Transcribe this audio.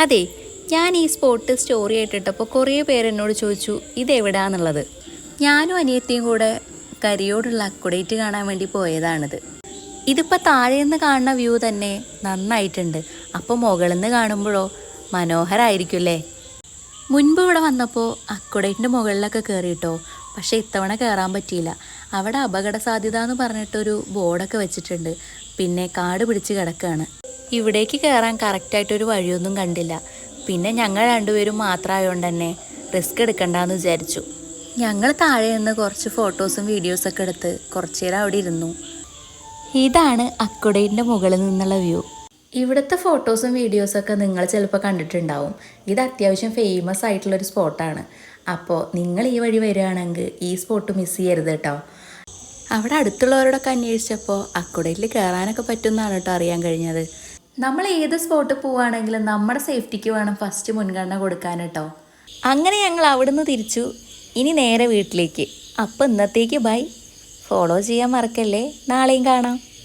അതെ, ഞാൻ ഈ സ്പോട്ട് സ്റ്റോറി ആയിട്ടിട്ടപ്പോൾ കുറേ പേരെന്നോട് ചോദിച്ചു ഇതെവിടാന്നുള്ളത്. ഞാനും അനിയത്തിയും കൂടെ കരിയോടുള്ള അക്കുഡേറ്റ് കാണാൻ വേണ്ടി പോയതാണിത്. ഇതിപ്പോൾ താഴെ നിന്ന് കാണുന്ന വ്യൂ തന്നെ നന്നായിട്ടുണ്ട്. അപ്പോൾ മുകളിൽ നിന്ന് കാണുമ്പോഴോ മനോഹരമായിരിക്കുമല്ലേ. മുൻപ് ഇവിടെ വന്നപ്പോൾ അക്കുഡേറ്റിൻ്റെ മുകളിലൊക്കെ കയറിയിട്ടോ, പക്ഷേ ഇത്തവണ കയറാൻ പറ്റിയില്ല. അവിടെ അപകട സാധ്യത എന്ന് പറഞ്ഞിട്ടൊരു ബോർഡൊക്കെ വെച്ചിട്ടുണ്ട്. പിന്നെ കാട് പിടിച്ച് കിടക്കുകയാണ്. ഇവിടേക്ക് കയറാൻ കറക്റ്റായിട്ടൊരു വഴിയൊന്നും കണ്ടില്ല. പിന്നെ ഞങ്ങൾ രണ്ടുപേരും മാത്രമായതുകൊണ്ട് തന്നെ റിസ്ക് എടുക്കണ്ടെന്ന് വിചാരിച്ചു. ഞങ്ങൾ താഴെ നിന്ന് കുറച്ച് ഫോട്ടോസും വീഡിയോസൊക്കെ എടുത്ത് കുറച്ച് നേരം അവിടെ ഇരുന്നു. ഇതാണ് അക്കുഡേറ്റിൻ്റെ മുകളിൽ നിന്നുള്ള വ്യൂ. ഇവിടുത്തെ ഫോട്ടോസും വീഡിയോസൊക്കെ നിങ്ങൾ ചിലപ്പോൾ കണ്ടിട്ടുണ്ടാവും. ഇത് അത്യാവശ്യം ഫേമസ് ആയിട്ടുള്ളൊരു സ്പോട്ടാണ്. അപ്പോൾ നിങ്ങൾ ഈ വഴി വരികയാണെങ്കിൽ ഈ സ്പോട്ട് മിസ് ചെയ്യരുത് കേട്ടോ. അവിടെ അടുത്തുള്ളവരോടൊക്കെ അന്വേഷിച്ചപ്പോൾ അക്കുഡേറ്റിൽ കയറാനൊക്കെ പറ്റുമെന്നാണ് കേട്ടോ അറിയാൻ കഴിഞ്ഞത്. നമ്മൾ ഏത് സ്പോട്ടിൽ പോവുകയാണെങ്കിലും നമ്മുടെ സേഫ്റ്റിക്ക് വേണം ഫസ്റ്റ് മുൻഗണന കൊടുക്കാൻ കേട്ടോ. അങ്ങനെ ഞങ്ങൾ അവിടുന്ന് തിരിച്ചു. ഇനി നേരെ വീട്ടിലേക്ക്. അപ്പോൾ ഇന്നത്തേക്ക് ബൈ. ഫോളോ ചെയ്യാൻ മറക്കല്ലേ. നാളെയും കാണാം.